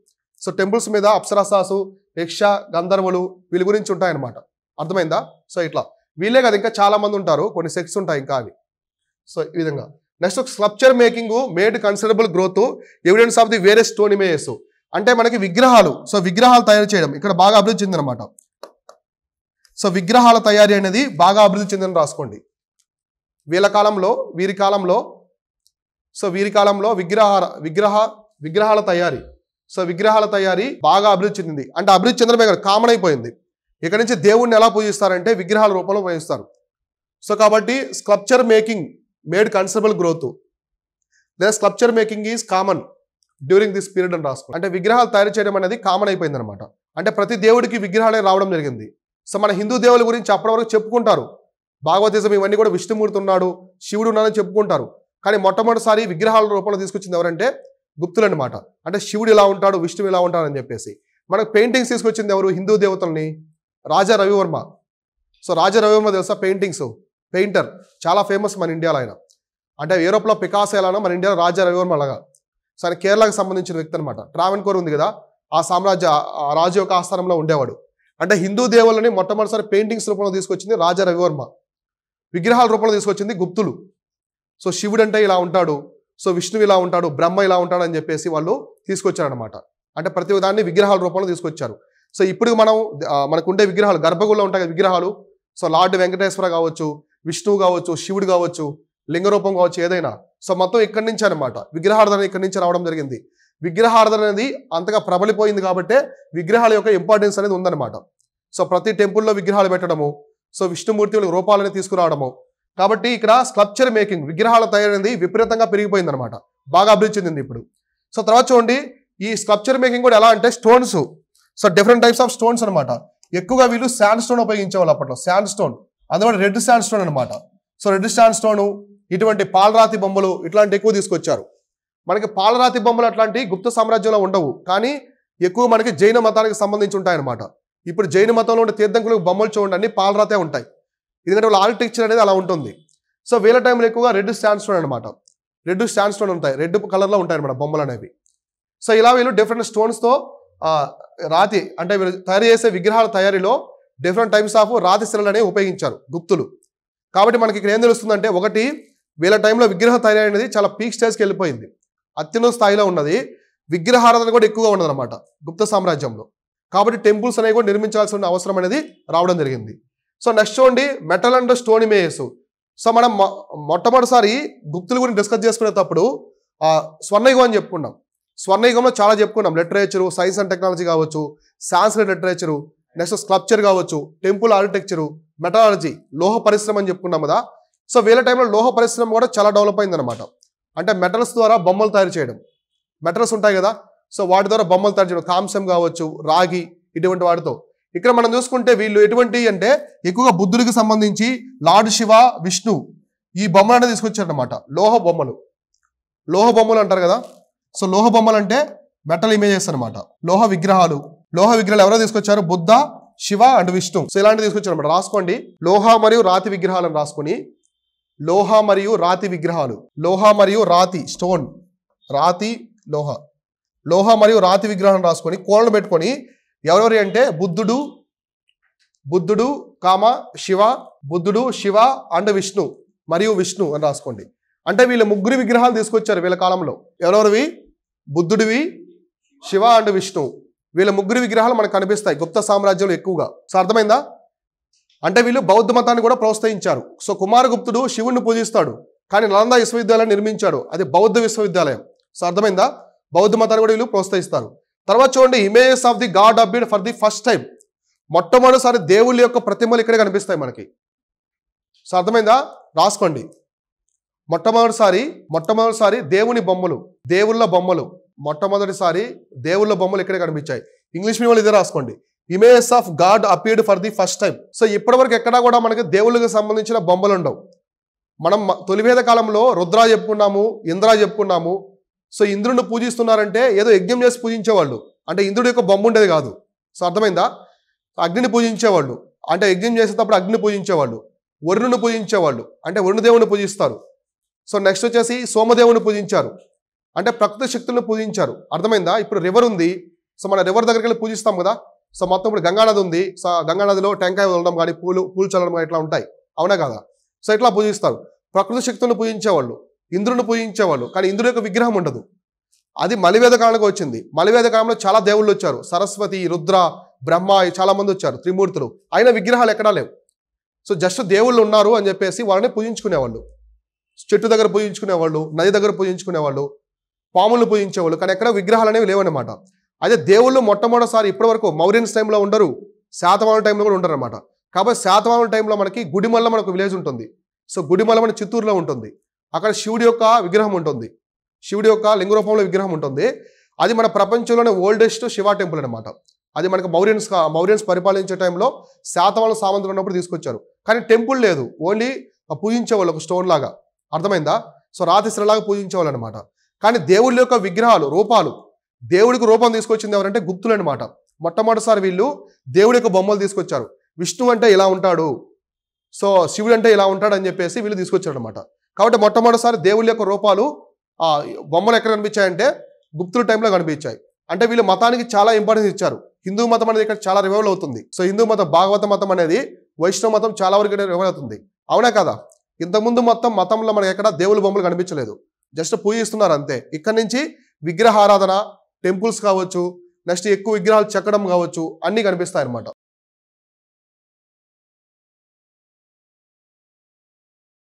సో టెంపుల్స్ మీద అప్సరసాసు, యక్ష, గంధర్వులు వీళ్ళ గురించి ఉంటాయన్నమాట. అర్థమైందా? సో ఇట్లా వీళ్ళే కదా, ఇంకా చాలా మంది ఉంటారు, కొన్ని సెక్ట్స్ ఉంటాయి ఇంకా అవి. సో ఈ విధంగా. Next sculpture making made considerable growth evidence of the various stone images. అంటే మనకి విగ్రహాలు, సో విగ్రహాలు తయారు చేయడం ఇక్కడ బాగా అభివృద్ధి చెందినమాట. సో విగ్రహాల తయారీ అనేది బాగా అభివృద్ధి చెందని రాసుకోండి. వీరి కాలంలో విగ్రహాల తయారీ, సో విగ్రహాల తయారీ బాగా అభివృద్ధి చెందింది. అంటే అభివృద్ధి చెందడమే కాదు, కామన్ అయిపోయింది. ఇక్కడ నుంచి దేవుణ్ణి ఎలా పూజిస్తారంటే విగ్రహాల రూపంలో పూజిస్తారు. సో కాబట్టి sculpture making made considerable growth, లేదా sculpture making is common during this period అని రాసుకోండి. అంటే విగ్రహాలు తయారు చేయడం అనేది కామన్ అయిపోయింది అనమాట. అంటే ప్రతి దేవుడికి విగ్రహాలే రావడం జరిగింది. సో మన హిందూ దేవుల గురించి అప్పటి వరకు చెప్పుకుంటారు, భాగవతిజం ఇవన్నీ కూడా విష్ణుమూర్తి ఉన్నాడు, శివుడు ఉన్నాడని చెప్పుకుంటారు. కానీ మొట్టమొదటిసారి విగ్రహాల రూపంలో తీసుకొచ్చింది ఎవరంటే గుప్తులు అనమాట. అంటే శివుడు ఇలా ఉంటాడు, విష్ణువు ఇలా ఉంటాడు అని చెప్పేసి. మనకు పెయింటింగ్స్ తీసుకొచ్చింది ఎవరు? హిందూ దేవతల్ని రాజా రవివర్మ. సో రాజా రవివర్మ తెలుసా? పెయింటర్ చాలా ఫేమస్ మన ఇండియాలో ఆయన. అంటే యూరోప్లో పికాసో ఎలానో మన ఇండియాలో రాజా రవివర్మ అలాగా. సో ఆయన కేరళకు సంబంధించిన వ్యక్తి అనమాట. ట్రావెన్కోర్ ఉంది కదా, ఆ సామ్రాజ్య ఆ రాజు యొక్క ఆస్థానంలో ఉండేవాడు. అంటే హిందూ దేవుళ్ళని మొట్టమొదటిసారి పెయింటింగ్స్ రూపంలో తీసుకొచ్చింది రాజా రవివర్మ, విగ్రహాల రూపంలో తీసుకొచ్చింది గుప్తులు. సో శివుడు అంటే ఇలా ఉంటాడు, సో విష్ణువు ఇలా ఉంటాడు, బ్రహ్మ ఇలా ఉంటాడు అని చెప్పేసి వాళ్ళు తీసుకొచ్చారనమాట. అంటే ప్రతి దాన్ని విగ్రహాల రూపంలో తీసుకొచ్చారు. సో ఇప్పుడు మనకు ఉండే విగ్రహాలు గర్భగుడిలో ఉంటాయి కదా విగ్రహాలు. సో లార్డ్ వెంకటేశ్వర కావచ్చు, విష్ణువు కావచ్చు, శివుడు కావచ్చు, లింగరూపం కావచ్చు, ఏదైనా. సో మొత్తం ఇక్కడి నుంచి అనమాట విగ్రహారాధన ఇక్కడి నుంచి రావడం జరిగింది. విగ్రహారాధన అనేది అంతగా ప్రబలిపోయింది కాబట్టి విగ్రహాల యొక్క ఇంపార్టెన్స్ అనేది ఉందన్నమాట. సో ప్రతి టెంపుల్లో విగ్రహాలు పెట్టడము, సో విష్ణుమూర్తి రూపాలని తీసుకురావడము. కాబట్టి ఇక్కడ స్కల్ప్చర్ మేకింగ్, విగ్రహాల తయారైనది విపరీతంగా పెరిగిపోయింది అనమాట, బాగా అభివృద్ధి చెందింది ఇప్పుడు. సో తర్వాత చూడండి, ఈ స్కల్ప్చర్ మేకింగ్ కూడా ఎలా అంటే stones, so different types of stones అనమాట. ఎక్కువగా వీళ్ళు శాండ్ స్టోన్ ఉపయోగించేవాళ్ళు అప్పట్లో, శాండ్ స్టోన్, అందువల్ల రెడ్ శాండ్ స్టోన్ అనమాట. సో రెడ్ శాండ్ స్టోను, ఇటువంటి పాలరాతి బొమ్మలు ఇట్లాంటి ఎక్కువ తీసుకొచ్చారు. మనకి పాలరాతి బొమ్మలు అట్లాంటి గుప్త సామ్రాజ్యంలో ఉండవు, కానీ ఎక్కువ మనకి జైన మతానికి సంబంధించి ఉంటాయన్నమాట. ఇప్పుడు జైన మతంలో ఉండే తీర్థంకులకు బొమ్మలు చూడండి అన్ని పాలరాతే ఉంటాయి, ఎందుకంటే వాళ్ళ ఆర్కిటెక్చర్ అనేది అలా ఉంటుంది. సో వీళ్ళ టైంలో ఎక్కువగా రెడ్ శాండ్ స్టోన్ అనమాట, రెడ్ శాండ్ స్టోన్ ఉంటాయి, రెడ్ కలర్లో ఉంటాయి అనమాట బొమ్మలు అనేవి. సో ఇలా వీళ్ళు డిఫరెంట్ స్టోన్స్తో రాతి అంటే వీళ్ళు తయారు చేసే విగ్రహాల తయారీలో డిఫరెంట్ టైప్స్ ఆఫ్ రాతి శిలలు అనేవి ఉపయోగించారు గుప్తులు. కాబట్టి మనకి ఇక్కడ ఏం తెలుస్తుందంటే, ఒకటి వీళ్ళ టైంలో విగ్రహ తయారీ అనేది చాలా పీక్ స్టేజ్కి వెళ్ళిపోయింది, అత్యున్నత స్థాయిలో ఉన్నది. విగ్రహారాధన కూడా ఎక్కువగా ఉన్నదన్నమాట గుప్త సామ్రాజ్యంలో. కాబట్టి టెంపుల్స్ అనేవి కూడా నిర్మించాల్సిన అవసరం అనేది రావడం జరిగింది. సో నెక్స్ట్ చూడండి, metal and stone images. So మనం మొట్టమొదటిసారి గుప్తుల గురించి డిస్కస్ చేసుకునేటప్పుడు స్వర్ణయుగం అని చెప్పుకున్నాం. స్వర్ణయుగంలో చాలా చెప్పుకున్నాం, లిటరేచరు, సైన్స్ అండ్ టెక్నాలజీ కావచ్చు, సాంస్క్రిట్ లిటరేచరు, నెక్స్ట్ స్కల్ప్చర్ కావచ్చు, టెంపుల్ ఆర్కిటెక్చరు, మెటాలజీ, లోహ పరిశ్రమ అని చెప్పుకున్నాం కదా. సో వీళ్ళ టైంలో లోహ పరిశ్రమ కూడా చాలా డెవలప్ అయిందనమాట. అంటే మెటల్స్ ద్వారా బొమ్మలు తయారు చేయడం, మెటల్స్ ఉంటాయి కదా, సో వాటి ద్వారా బొమ్మలు తయారు చేయడం, కాంస్యం కావచ్చు, రాగి, ఇటువంటి వాటితో. ఇక్కడ మనం చూసుకుంటే వీళ్ళు ఎటువంటి అంటే ఎక్కువగా బుద్ధుడికి సంబంధించి లార్డ్ శివ, విష్ణు ఈ బొమ్మలు అనేది తీసుకొచ్చారనమాట. లోహ బొమ్మలు, లోహ బొమ్మలు అంటారు కదా. సో లోహ బొమ్మలు అంటే మెటల్ ఇమేజెస్ అనమాట, లోహ విగ్రహాలు. లోహ విగ్రహాలు ఎవరో తీసుకొచ్చారు, బుద్ధ, శివ అండ్ విష్ణు. సో ఇలాంటివి తీసుకొచ్చారు అనమాట. రాసుకోండి, లోహ మరియు రాతి విగ్రహాలను రాసుకుని, లోహ మరియు రాతి విగ్రహాలు, లోహ మరియు రాతి స్టోన్, రాతి లోహ, లోహ మరియు రాతి విగ్రహాలను రాసుకొని కోలను పెట్టుకొని ఎవరెవరి అంటే బుద్ధుడు కామ శివ, బుద్ధుడు, శివ అండ్ విష్ణు మరియు విష్ణు అని రాసుకోండి. అంటే వీళ్ళ ముగ్గురు విగ్రహాలు తీసుకొచ్చారు వీళ్ళ కాలంలో. ఎవరెవరివి, బుద్ధుడివి, శివ అండ్ విష్ణు. వీళ్ళ ముగ్గురు విగ్రహాలు మనకు కనిపిస్తాయి గుప్త సామ్రాజ్యంలో ఎక్కువగా. సో అర్థమైందా? అంటే వీళ్ళు బౌద్ధ మతాన్ని కూడా ప్రోత్సహించారు. సో కుమారగుప్తుడు శివుణ్ణి పూజిస్తాడు, కానీ నలంద విశ్వవిద్యాలయం నిర్మించాడు, అది బౌద్ధ విశ్వవిద్యాలయం. సో అర్థమైందా? బౌద్ధ మతాన్ని కూడా వీళ్ళు ప్రోత్సహిస్తారు. తర్వాత చూడండి, images of the God appeared for the first time. మొట్టమొదటిసారి దేవుళ్ళ యొక్క ప్రతిమలు ఇక్కడే కనిపిస్తాయి మనకి. సో అర్థమైందా? రాసుకోండి, మొట్టమొదటిసారి దేవుని బొమ్మలు, దేవుళ్ళ బొమ్మలు, మొట్టమొదటిసారి దేవుళ్ళ బొమ్మలు ఇక్కడే కనిపించాయి. ఇంగ్లీష్ మీడియం ఇదే రాసుకోండి, images of God appeared for the first time. So ఇప్పటివరకు ఎక్కడా కూడా మనకి దేవుళ్ళకి సంబంధించిన బొమ్మలు ఉండవు. మనం తొలివేద కాలంలో రుద్ర చెప్పుకున్నాము, ఇంద్ర చెప్పుకున్నాము. సో ఇంద్రుడిని పూజిస్తున్నారంటే ఏదో యజ్ఞం చేసి పూజించేవాళ్ళు, అంటే ఇంద్రుడి యొక్క బొమ్మ ఉండేది కాదు. సో అర్థమైందా? అగ్నిని పూజించేవాళ్ళు, అంటే యజ్ఞం చేసేటప్పుడు అగ్నిని పూజించేవాళ్ళు. వరుణుని పూజించేవాళ్ళు, అంటే వరుణ దేవుని పూజిస్తారు. సో నెక్స్ట్ వచ్చేసి సోమదేవుని పూజించారు, అంటే ప్రకృతి శక్తులను పూజించారు. అర్థమైందా? ఇప్పుడు రివర్ ఉంది, సో మన రివర్ దగ్గరికి వెళ్ళి పూజిస్తాం కదా. సో మొత్తం ఇప్పుడు గంగానది ఉంది, సో గంగానదిలో టెంకాయ వదలడం కానీ పూలు చల్లడం కానీ ఇట్లా ఉంటాయి, అవునా కదా? సో ఇట్లా పూజిస్తారు. ప్రకృతి శక్తులను పూజించేవాళ్ళు, ఇంద్రుని పూజించేవాళ్ళు, కానీ ఇంద్రుడి యొక్క విగ్రహం ఉండదు. అది మలివేద కాలంలో వచ్చింది. మలివేద కాలంలో చాలా దేవుళ్ళు వచ్చారు, సరస్వతి, రుద్ర, బ్రహ్మ, చాలా మంది వచ్చారు, త్రిమూర్తులు. అయినా విగ్రహాలు ఎక్కడా లేవు. సో జస్ట్ దేవుళ్ళు ఉన్నారు అని చెప్పేసి వాళ్ళని పూజించుకునేవాళ్ళు. చెట్టు దగ్గర పూజించుకునేవాళ్ళు, నది దగ్గర పూజించుకునేవాళ్ళు, పాములను పూజించేవాళ్ళు, కానీ ఎక్కడ విగ్రహాలు అనేవి లేవన్నమాట. అదే దేవుళ్ళు మొట్టమొదటిసారి ఇప్పటివరకు మౌర్యన్స్ టైంలో ఉండరు, శాతవాహనుల టైంలో కూడా ఉండరు అనమాట. కాబట్టి శాతవాహనుల టైంలో మనకి గుడిమల్ల మనకు విలేజ్ ఉంటుంది. సో గుడిమల్ల మన చిత్తూరులో ఉంటుంది. అక్కడ శివుడి యొక్క విగ్రహం ఉంటుంది, శివుడి యొక్క లింగ రూపంలో విగ్రహం ఉంటుంది. అది మన ప్రపంచంలోనే ఓల్డెస్ట్ శివ టెంపుల్ అనమాట. అది మనకు మౌర్యన్స్ పరిపాలించే టైంలో శాతవాహనుల సామంతులు ఉన్నప్పుడు తీసుకొచ్చారు. కానీ టెంపుల్ లేదు, ఓన్లీ పూజించేవాళ్ళు ఒక స్టోన్ లాగా. అర్థమైందా? సో రాతి శిలలాగా పూజించేవాళ్ళు అనమాట. కానీ దేవుళ్ళ యొక్క విగ్రహాలు, రూపాలు, దేవుడికి రూపం తీసుకొచ్చింది ఎవరంటే గుప్తులు అనమాట. మొట్టమొదటిసారి వీళ్ళు దేవుడి యొక్క బొమ్మలు తీసుకొచ్చారు. విష్ణు అంటే ఇలా ఉంటాడు, సో శివుడు అంటే ఇలా ఉంటాడు అని చెప్పేసి వీళ్ళు తీసుకొచ్చారు అనమాట. కాబట్టి మొట్టమొదటిసారి దేవుళ్ళ యొక్క రూపాలు బొమ్మలు ఎక్కడ కనిపించాయంటే గుప్తుల టైంలో కనిపించాయి. అంటే వీళ్ళు మతానికి చాలా ఇంపార్టెన్స్ ఇచ్చారు. హిందూ మతం అనేది ఇక్కడ చాలా రివైవల్ అవుతుంది. సో హిందూ మతం, భాగవత మతం అనేది వైష్ణవ మతం చాలా వరకు రివైవల్ అవుతుంది. అవునా కదా? ఇంతకుముందు మొత్తం మతంలో మనకి ఎక్కడ దేవుళ్ళ బొమ్మలు కనిపించలేదు, జస్ట్ పూజిస్తున్నారు అంతే. ఇక్కడ నుంచి విగ్రహారాధన, టెంపుల్స్ కావచ్చు, నెక్స్ట్ ఎక్కువ విగ్రహాలు చెక్కడం కావచ్చు, అన్నీ కనిపిస్తాయి అన్నమాట.